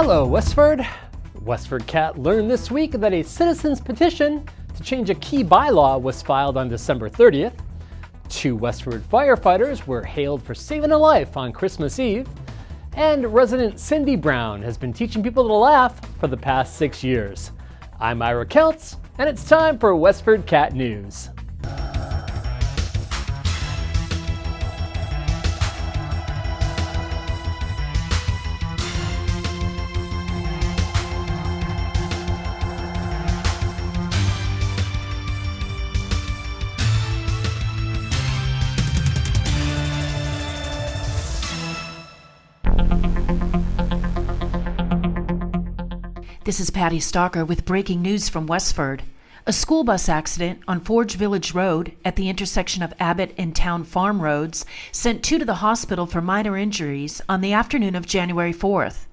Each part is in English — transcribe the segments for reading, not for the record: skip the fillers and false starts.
Hello, Westford. WestfordCAT learned this week that a citizen's petition to change a key bylaw was filed on December 30th. 2 Westford firefighters were hailed for saving a life on Christmas Eve. And resident Cindy Brown has been teaching people to laugh for the past 6 years. I'm Ira Keltz, and it's time for WestfordCAT News. This is Patty Stalker with breaking news from Westford. A school bus accident on Forge Village Road at the intersection of Abbott and Town Farm Roads sent 2 to the hospital for minor injuries on the afternoon of January 4th.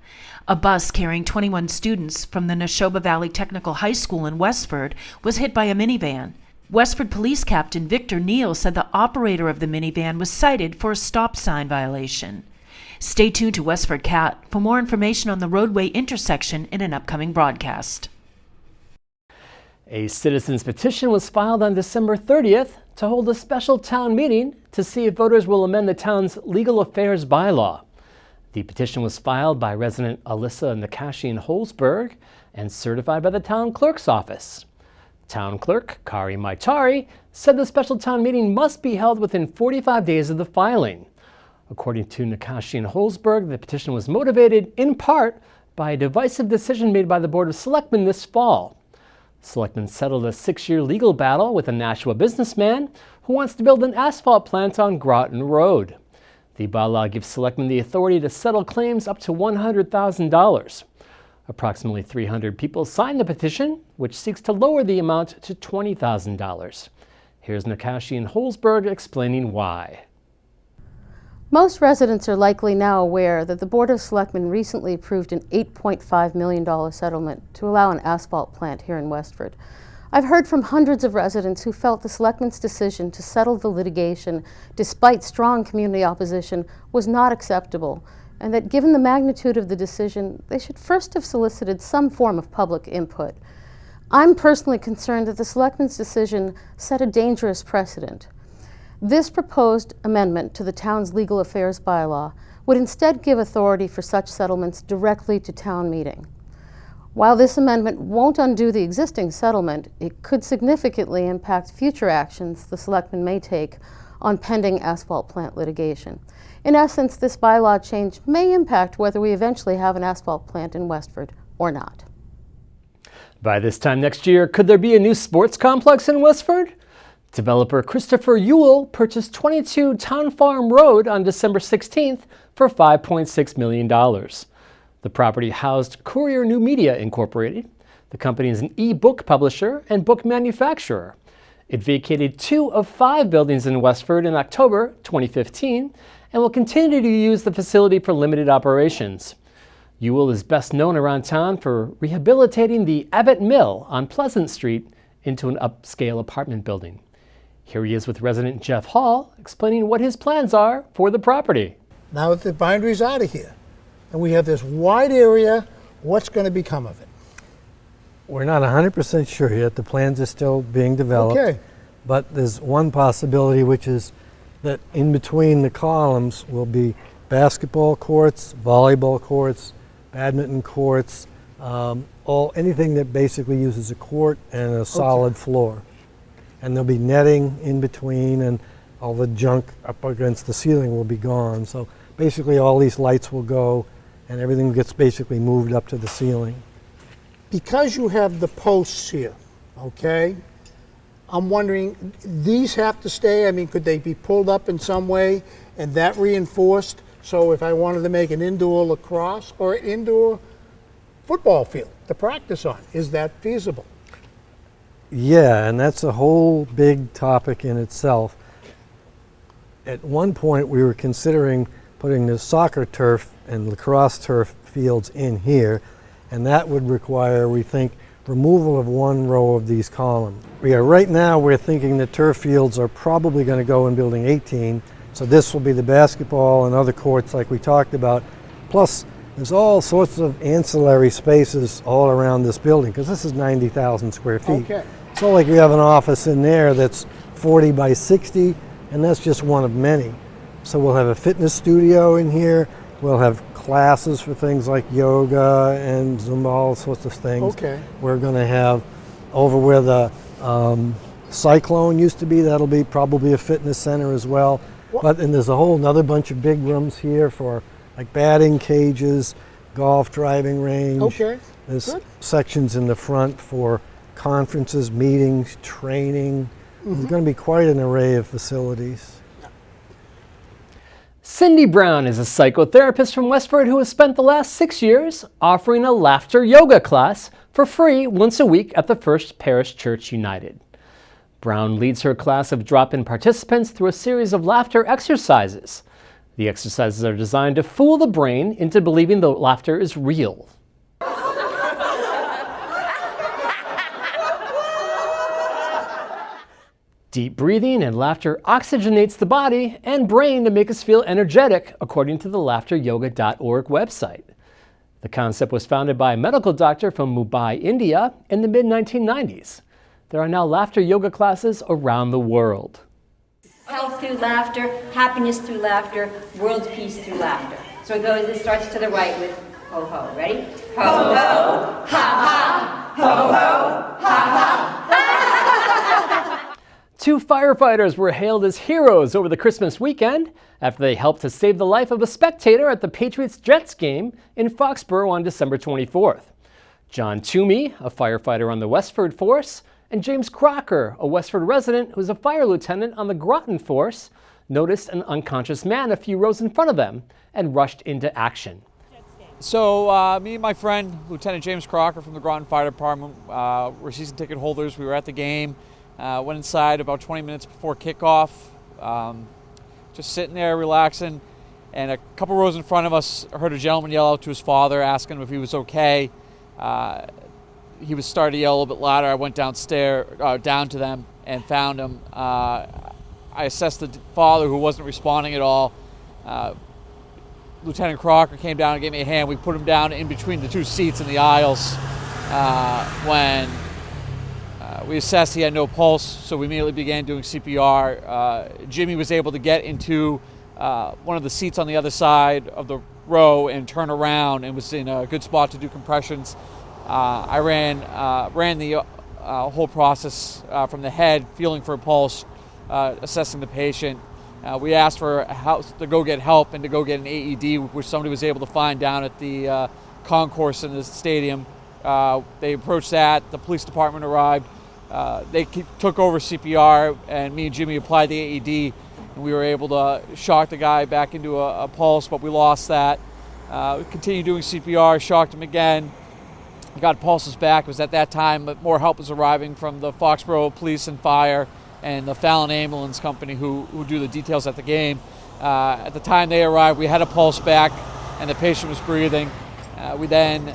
A bus carrying 21 students from the Neshoba Valley Technical High School in Westford was hit by a minivan. Westford Police Captain Victor Neal said the operator of the minivan was cited for a stop sign violation. Stay tuned to WestfordCAT for more information on the roadway intersection in an upcoming broadcast. A citizen's petition was filed on December 30th to hold a special town meeting to see if voters will amend the town's legal affairs bylaw. The petition was filed by resident Alyssa Nakashian-Holzberg and certified by the town clerk's office. Town clerk Kari Maitari said the special town meeting must be held within 45 days of the filing. According to Nakashian-Holzberg, the petition was motivated in part by a divisive decision made by the Board of Selectmen this fall. Selectmen settled a 6-year legal battle with a Nashua businessman who wants to build an asphalt plant on Groton Road. The bylaw gives selectmen the authority to settle claims up to $100,000. Approximately 300 people signed the petition, which seeks to lower the amount to $20,000. Here's Nakashian-Holzberg explaining why. Most residents are likely now aware that the Board of Selectmen recently approved an $8.5 million settlement to allow an asphalt plant here in Westford. I've heard from hundreds of residents who felt the Selectmen's decision to settle the litigation, despite strong community opposition, was not acceptable, and that given the magnitude of the decision, they should first have solicited some form of public input. I'm personally concerned that the Selectmen's decision set a dangerous precedent. This proposed amendment to the town's legal affairs bylaw would instead give authority for such settlements directly to town meeting. While this amendment won't undo the existing settlement, it could significantly impact future actions the selectmen may take on pending asphalt plant litigation. In essence, this bylaw change may impact whether we eventually have an asphalt plant in Westford or not. By this time next year, could there be a new sports complex in Westford? Developer Christopher Ewell purchased 22 Town Farm Road on December 16th for $5.6 million. The property housed Courier New Media Incorporated. The company is an e-book publisher and book manufacturer. It vacated 2 of 5 buildings in Westford in October 2015 and will continue to use the facility for limited operations. Ewell is best known around town for rehabilitating the Abbott Mill on Pleasant Street into an upscale apartment building. Here he is with resident Jeff Hall explaining what his plans are for the property. Now that the boundary's out of here, and we have this wide area, what's going to become of it? We're not 100% sure yet. The plans are still being developed. Okay. But there's one possibility, which is that in between the columns will be basketball courts, volleyball courts, badminton courts, anything that basically uses a court and a solid floor. And there'll be netting in between, and all the junk up against the ceiling will be gone. So basically all these lights will go and everything gets basically moved up to the ceiling. Because you have the posts here, okay, I'm wondering, these have to stay? I mean, could they be pulled up in some way and that reinforced? So if I wanted to make an indoor lacrosse or an indoor football field to practice on, is that feasible? Yeah, and that's a whole big topic in itself. At one point we were considering putting the soccer turf and lacrosse turf fields in here, and that would require, we think, removal of one row of these columns. Right now we're thinking the turf fields are probably going to go in building 18, so this will be the basketball and other courts like we talked about, plus There's all sorts of ancillary spaces all around this building because this is 90,000 square feet. Okay. So like we have an office in there that's 40 by 60, and that's just one of many. So we'll have a fitness studio in here. We'll have classes for things like yoga and Zumba, all sorts of things. Okay. We're going to have over where the Cyclone used to be, that'll be probably a fitness center as well. And there's a whole another bunch of big rooms here for like batting cages, golf driving range. Okay. There's Good. sections in the front for conferences, meetings, training. There's going to be quite an array of facilities. Cindy Brown is a psychotherapist from Westford who has spent the last 6 years offering a laughter yoga class for free once a week at the FIrst Parish Church United. Brown leads her class of drop-in participants through a series of laughter exercises. The exercises are designed to fool the brain into believing the laughter is real. Deep breathing and laughter oxygenates the body and brain to make us feel energetic, according to the laughteryoga.org website. The concept was founded by a medical doctor from Mumbai, India, in the mid-1990s. There are now laughter yoga classes around the world. Health through laughter, happiness through laughter, world peace through laughter. So it starts to the right with ho ho. Ready? Ho ho, ha ha, ho ho, ha ha. 2 firefighters were hailed as heroes over the Christmas weekend after they helped to save the life of a spectator at the Patriots Game in Foxborough on December 24th. John Toomey, a firefighter on the Westford force, and James Crocker, a Westford resident who's a fire lieutenant on the Groton force, noticed an unconscious man a few rows in front of them and rushed into action. So me and my friend, Lieutenant James Crocker from the Groton Fire Department, were season ticket holders. We were at the game, went inside about 20 minutes before kickoff, just sitting there relaxing, and a couple rows in front of us, I heard a gentleman yell out to his father, asking him if he was okay. He was starting to yell a little bit louder. I went down to them and found him. I assessed the father, who wasn't responding at all. Lieutenant Crocker came down and gave me a hand. We put him down in between the 2 seats in the aisles. When we assessed he had no pulse, so we immediately began doing CPR. Jimmy was able to get into one of the seats on the other side of the row and turn around and was in a good spot to do compressions. I ran the whole process from the head, feeling for a pulse, assessing the patient. We asked for help, to go get help and to go get an AED, which somebody was able to find down at the concourse in the stadium. They approached that. The police department arrived. They took over CPR, and me and Jimmy applied the AED, and we were able to shock the guy back into a pulse, but we lost that. We continued doing CPR, shocked him again. Got pulses back. It was at that time, but more help was arriving from the Foxborough Police and Fire and the Fallon Ambulance Company who do the details at the game. At the time they arrived, we had a pulse back and the patient was breathing. We then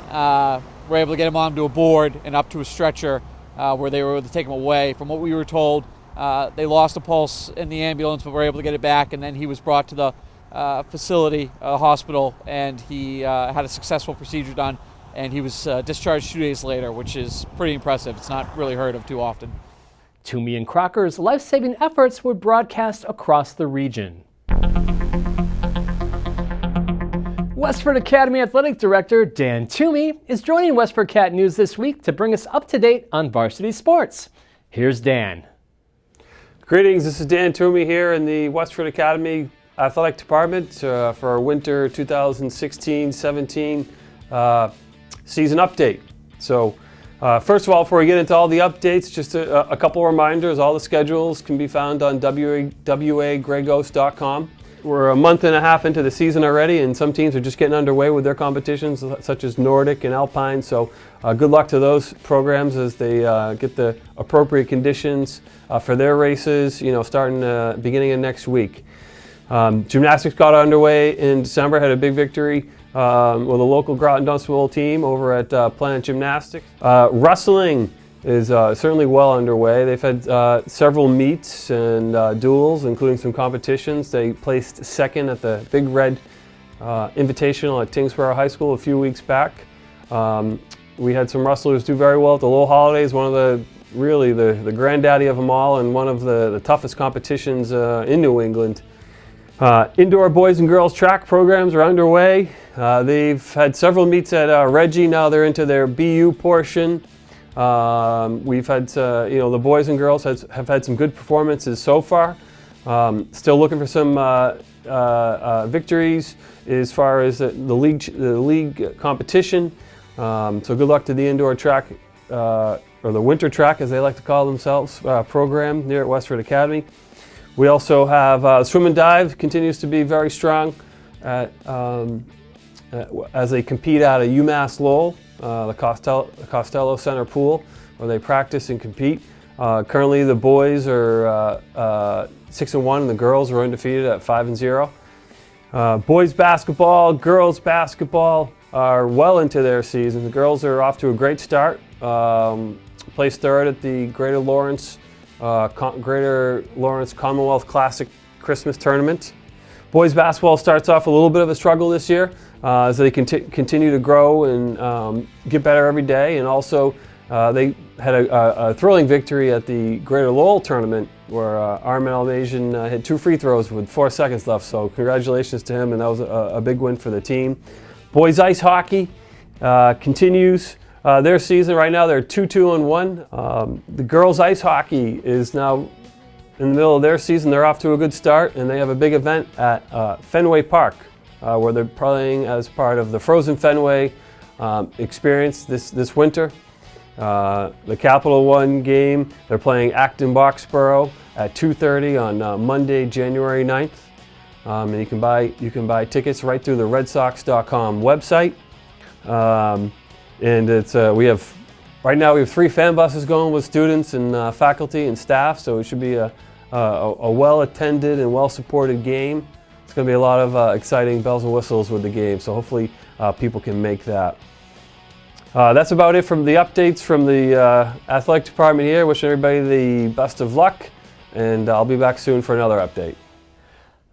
were able to get him onto a board and up to a stretcher where they were able to take him away. From what we were told, they lost a pulse in the ambulance, but were able to get it back, and then he was brought to the facility, hospital, and he had a successful procedure done. And he was discharged 2 days later, which is pretty impressive. It's not really heard of too often. Toomey and Crocker's life-saving efforts were broadcast across the region. Westford Academy Athletic Director Dan Toomey is joining WestfordCAT News this week to bring us up to date on varsity sports. Here's Dan. Greetings, this is Dan Toomey here in the Westford Academy Athletic Department for our winter 2016-17 season update. So first of all, before we get into all the updates, just a couple reminders. All the schedules can be found on wagregos.com. We're a month and a half into the season already, and some teams are just getting underway with their competitions, such as Nordic and Alpine. So good luck to those programs as they get the appropriate conditions for their races, starting beginning of next week. Gymnastics got underway in December, had a big victory with a local Groton Dunstable team over at Planet Gymnastics. Wrestling is certainly well underway. They've had several meets and duels, including some competitions. They placed second at the Big Red Invitational at Tingsboro High School a few weeks back. We had some wrestlers do very well at the Lowell Holidays, one of the really the granddaddy of them all, and one of the toughest competitions in New England. Indoor boys and girls track programs are underway. They've had several meets at Reggie. Now they're into their BU portion. We've had, the boys and girls have had some good performances so far. Still looking for some victories as far as the league competition. So good luck to the indoor track, or the winter track as they like to call themselves, program near at Westford Academy. We also have swim and dive continues to be very strong as they compete out of UMass Lowell, the Costello Center pool, where they practice and compete. Currently the boys are 6-1 and the girls are undefeated at 5-0. Boys basketball, girls basketball are well into their season. The girls are off to a great start. Placed third at the Greater Lawrence Commonwealth Classic Christmas Tournament. Boys basketball starts off a little bit of a struggle this year as they continue to grow and get better every day. And also they had a thrilling victory at the Greater Lowell tournament where Armin Almasian hit 2 free throws with 4 seconds left. So congratulations to him, and that was a big win for the team. Boys ice hockey continues their season. Right now they're 2-2-1. The girls ice hockey is now in the middle of their season. They're off to a good start, and they have a big event at Fenway Park where they're playing as part of the Frozen Fenway experience this winter. The Capital One game, they're playing Acton Boxborough at 2:30 on Monday, January 9th. And you can buy tickets right through the redsox.com website. And it's right now we have 3 fan buses going with students and faculty and staff, so it should be a well-attended and well-supported game. It's going to be a lot of exciting bells and whistles with the game, so hopefully people can make that. That's about it from the updates from the athletic department here. Wishing everybody the best of luck, and I'll be back soon for another update.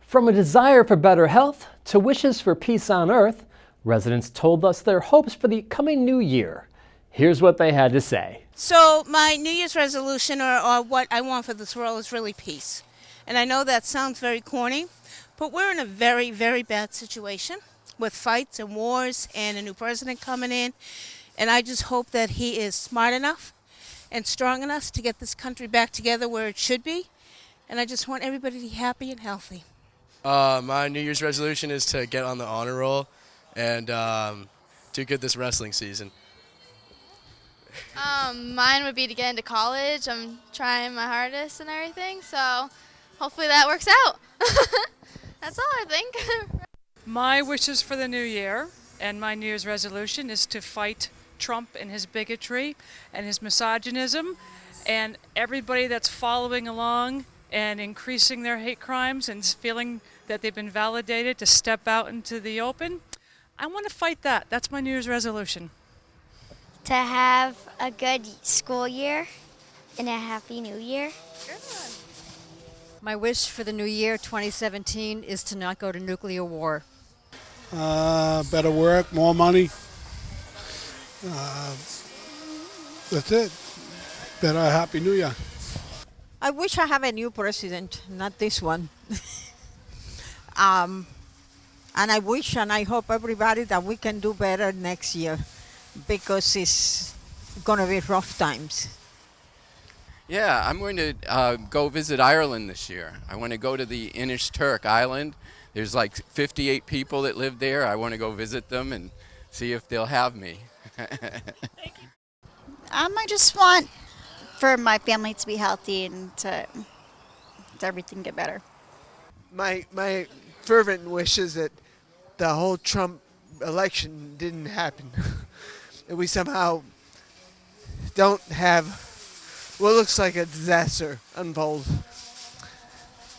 From a desire for better health to wishes for peace on earth, residents told us their hopes for the coming new year. Here's what they had to say. So my New Year's resolution, or what I want for this world, is really peace. And I know that sounds very corny, but we're in a very, very bad situation with fights and wars and a new president coming in. And I just hope that he is smart enough and strong enough to get this country back together where it should be. And I just want everybody to be happy and healthy. My New Year's resolution is to get on the honor roll and do good this wrestling season. Mine would be to get into college. I'm trying my hardest and everything, so hopefully that works out. That's all I think. My wishes for the new year and my New Year's resolution is to fight Trump and his bigotry and his misogynism, and everybody that's following along and increasing their hate crimes and feeling that they've been validated to step out into the open. I want to fight that. That's my New Year's resolution. To have a good school year and a happy new year. My wish for the new year, 2017, is to not go to nuclear war. Better work, more money. That's it. Better happy new year. I wish I have a new president, not this one. And I wish and I hope everybody that we can do better next year, because it's going to be rough times. Yeah, I'm going to go visit Ireland this year. I want to go to the Turk Island. There's like 58 people that live there. I want to go visit them and see if they'll have me. Thank you. I just want for my family to be healthy and to everything get better. My fervent wish is that the whole Trump election didn't happen. That we somehow don't have what looks like a disaster unfold.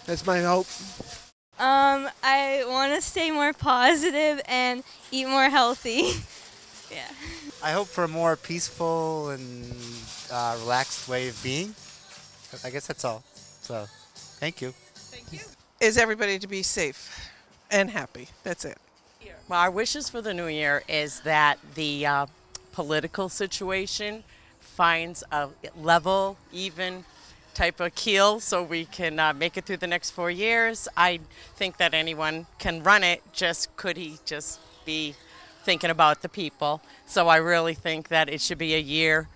That's my hope. I want to stay more positive and eat more healthy. Yeah. I hope for a more peaceful and relaxed way of being. I guess that's all. So, thank you. Thank you. Is everybody to be safe and happy. That's it. Well, our wishes for the new year is that the political situation finds a level, even type of keel so we can make it through the next 4 years. I think that anyone can run it, could he just be thinking about the people. So I really think that it should be a year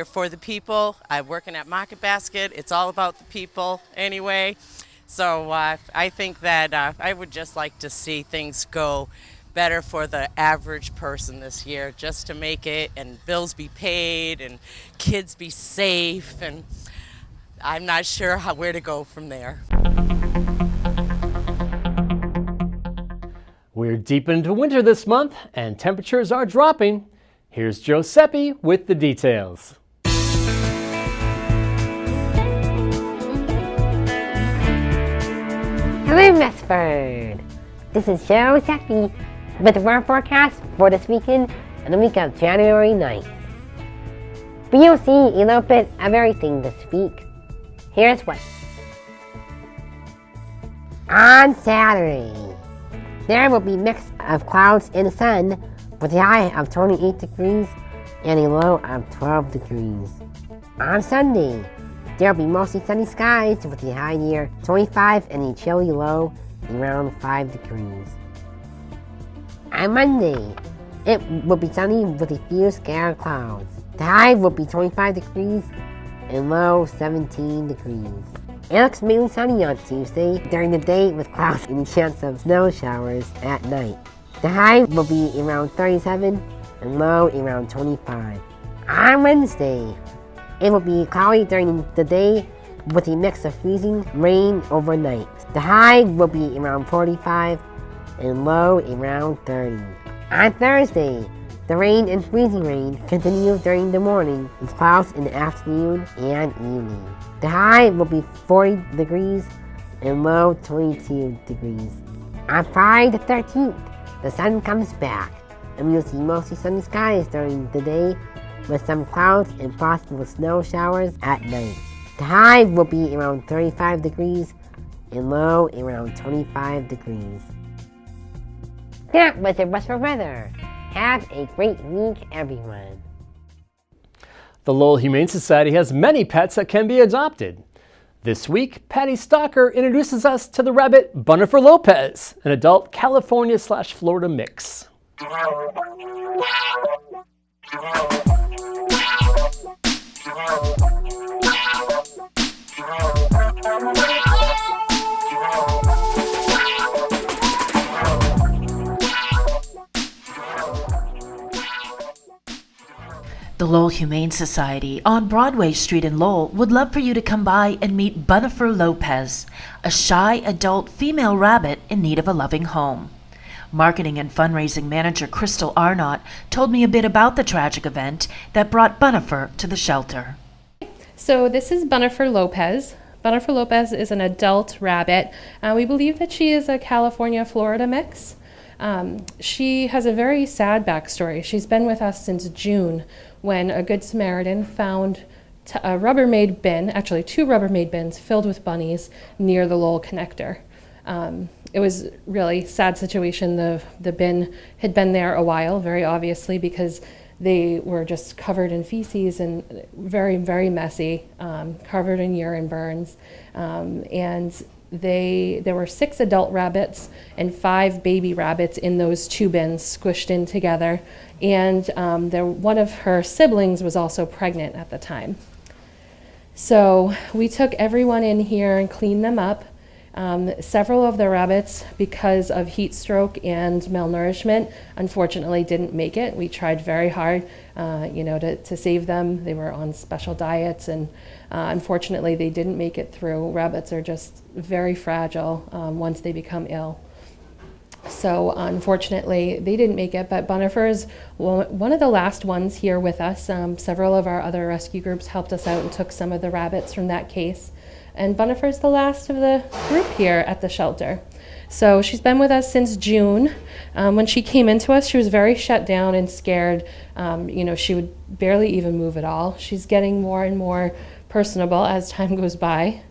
for the people. I'm working at Market Basket. It's all about the people anyway. So I think that I would just like to see things go better for the average person this year, just to make it and bills be paid and kids be safe, and I'm not sure where to go from there. We're deep into winter this month and temperatures are dropping. Here's Giuseppe with the details. Hello, Westford. This is Giuseppe with the weather forecast for this weekend and the week of January 9th. But you'll see a little bit of everything this week. Here's what. On Saturday, there will be a mix of clouds and sun with a high of 28 degrees and a low of 12 degrees. On Sunday, there will be mostly sunny skies with a high near 25 and a chilly low around 5 degrees. On Monday, it will be sunny with a few scattered clouds. The high will be 25 degrees and low 17 degrees. It looks mainly sunny on Tuesday during the day with clouds and a chance of snow showers at night. The high will be around 37 and low around 25. On Wednesday, it will be cloudy during the day with a mix of freezing rain overnight. The high will be around 45 and low around 30. On Thursday, the rain and freezing rain continue during the morning with clouds in the afternoon and evening. The high will be 40 degrees and low 22 degrees. On Friday the 13th, the sun comes back and we'll see mostly sunny skies during the day with some clouds and possible snow showers at night. The high will be around 35 degrees and low around 25 degrees. That was the Westford weather. Have a great week, everyone. The Lowell Humane Society has many pets that can be adopted. This week, Patty Stalker introduces us to the rabbit Bunifer Lopez, an adult California/Florida mix. The Lowell Humane Society on Broadway Street in Lowell would love for you to come by and meet Bunifer Lopez, a shy adult female rabbit in need of a loving home. Marketing and fundraising manager Crystal Arnott told me a bit about the tragic event that brought Bunifer to the shelter. So this is Bunifer Lopez. Bunifer Lopez is an adult rabbit. We believe that she is a California-Florida mix. She has a very sad backstory. She's been with us since June when a Good Samaritan found a Rubbermaid bin, actually 2 Rubbermaid bins filled with bunnies near the Lowell connector. It was really sad situation. The bin had been there a while, very obviously, because they were just covered in feces and very, very messy, covered in urine burns. And there were 6 adult rabbits and 5 baby rabbits in those 2 bins squished in together. And one of her siblings was also pregnant at the time. So we took everyone in here and cleaned them up. Several of the rabbits, because of heat stroke and malnourishment, unfortunately didn't make it. We tried very hard, to save them. They were on special diets, and unfortunately they didn't make it through. Rabbits are just very fragile once they become ill. So unfortunately they didn't make it, but Bunifer is one of the last ones here with us. Several of our other rescue groups helped us out and took some of the rabbits from that case. And Bunifer's the last of the group here at the shelter. So she's been with us since June. When she came into us, she was very shut down and scared. She would barely even move at all. She's getting more and more personable as time goes by.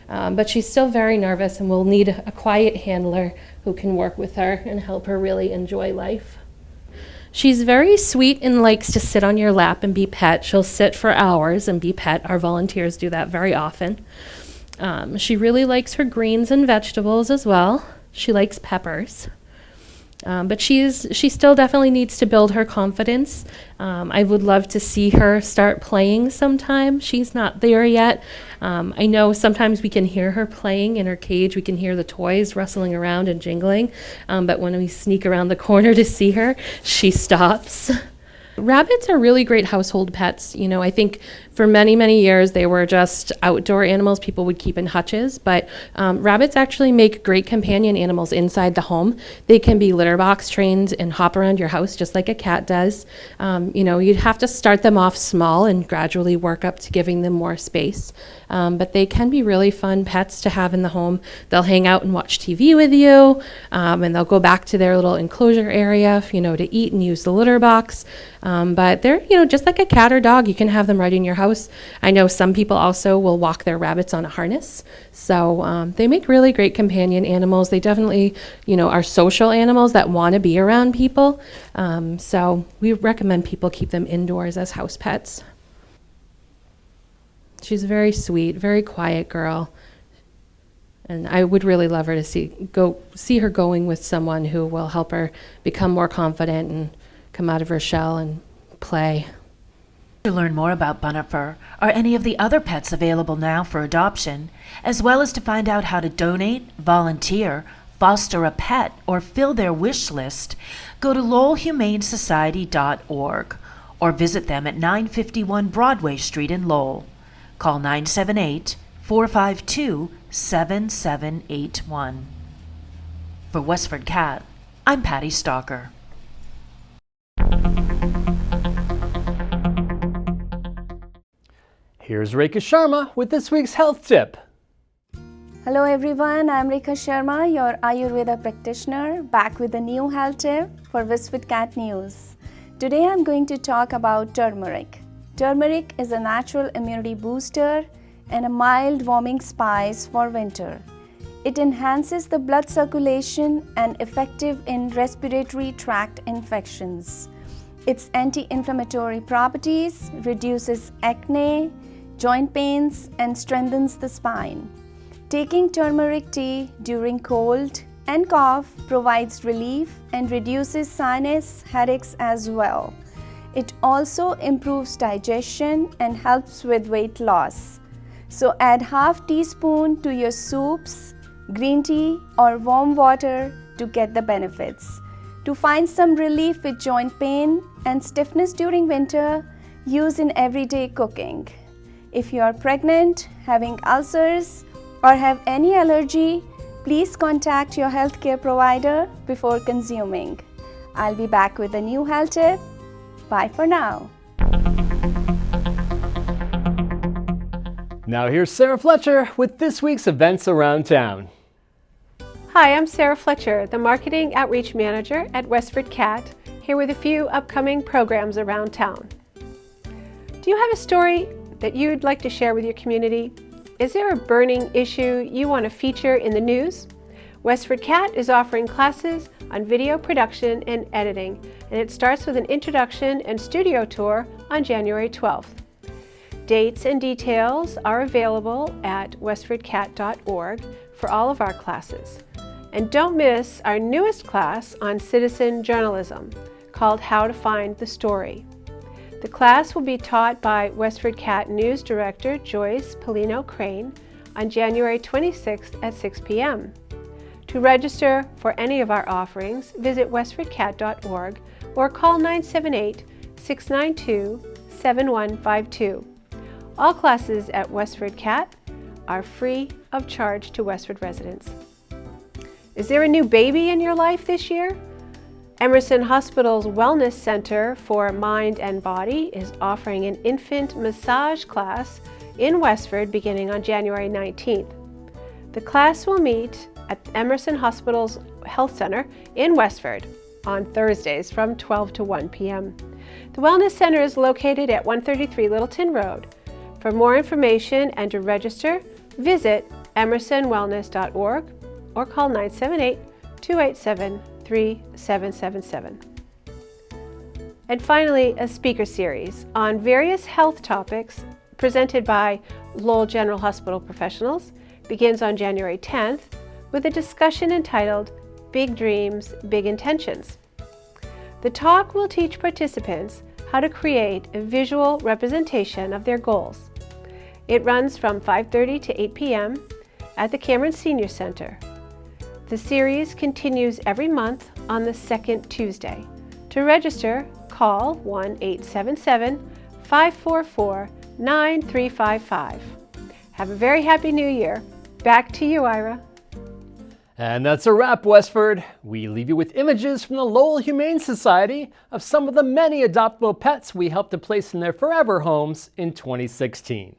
But she's still very nervous and will need a quiet handler who can work with her and help her really enjoy life. She's very sweet and likes to sit on your lap and be pet. She'll sit for hours and be pet. Our volunteers do that very often. She really likes her greens and vegetables as well. She likes peppers. But she still definitely needs to build her confidence. I would love to see her start playing sometime. She's not there yet. I know sometimes we can hear her playing in her cage. We can hear the toys rustling around and jingling. But when we sneak around the corner to see her, she stops. Rabbits are really great household pets. You know, I think for many, many years they were just outdoor animals people would keep in hutches, but rabbits actually make great companion animals inside the home. They can be litter box trained and hop around your house just like a cat does. You know, you'd have to start them off small and gradually work up to giving them more space. But they can be really fun pets to have in the home. They'll hang out and watch TV with you, and they'll go back to their little enclosure area, you know, to eat and use the litter box. But they're, you know, just like a cat or dog. You can have them right in your house. I know some people also will walk their rabbits on a harness. So they make really great companion animals. They definitely, you know, are social animals that want to be around people. So we recommend people keep them indoors as house pets. She's very sweet, very quiet girl. And I would really love her to see her going with someone who will help her become more confident and come out of her shell and play. To learn more about Bunifer or any of the other pets available now for adoption, as well as to find out how to donate, volunteer, foster a pet, or fill their wish list, go to lowellhumanesociety.org or visit them at 951 Broadway Street in Lowell. Call 978-452-7781. For WestfordCAT, I'm Patty Stalker. Here's Rekha Sharma with this week's health tip. Hello everyone, I'm Rekha Sharma, your Ayurveda practitioner, back with a new health tip for WestfordCAT News. Today I'm going to talk about turmeric. Turmeric is a natural immunity booster and a mild warming spice for winter. It enhances the blood circulation and effective in respiratory tract infections. Its anti-inflammatory properties reduces acne, joint pains, and strengthens the spine. Taking turmeric tea during cold and cough provides relief and reduces sinus headaches as well. It also improves digestion and helps with weight loss. So add half teaspoon to your soups, green tea, or warm water to get the benefits. To find some relief with joint pain and stiffness during winter, use in everyday cooking. If you are pregnant, having ulcers, or have any allergy, please contact your healthcare provider before consuming. I'll be back with a new health tip. Bye for now. Now here's Sarah Fletcher with this week's events around town. Hi, I'm Sarah Fletcher, the Marketing Outreach Manager at WestfordCAT, here with a few upcoming programs around town. Do you have a story that you'd like to share with your community? Is there a burning issue you want to feature in the news? WestfordCAT is offering classes on video production and editing, and it starts with an introduction and studio tour on January 12th. Dates and details are available at westfordcat.org for all of our classes. And don't miss our newest class on citizen journalism called How to Find the Story. The class will be taught by WestfordCAT News Director Joyce Polino Crane on January 26th at 6 p.m. To register for any of our offerings, visit westfordcat.org or call 978-692-7152. All classes at WestfordCAT are free of charge to Westford residents. Is there a new baby in your life this year? Emerson Hospital's Wellness Center for Mind and Body is offering an infant massage class in Westford beginning on January 19th. The class will meet at Emerson Hospital's Health Center in Westford on Thursdays from 12 to 1 p.m. The Wellness Center is located at 133 Littleton Road. For more information and to register, visit emersonwellness.org or call 287-3777. And finally, a speaker series on various health topics presented by Lowell General Hospital professionals begins on January 10th with a discussion entitled Big Dreams, Big Intentions. The talk will teach participants how to create a visual representation of their goals. It runs from 5:30 to 8 p.m. at the Cameron Senior Center. The series continues every month on the second Tuesday. To register, call 1-877-544-9355. Have a very happy New Year. Back to you, Ira. And that's a wrap, Westford. We leave you with images from the Lowell Humane Society of some of the many adoptable pets we helped to place in their forever homes in 2016.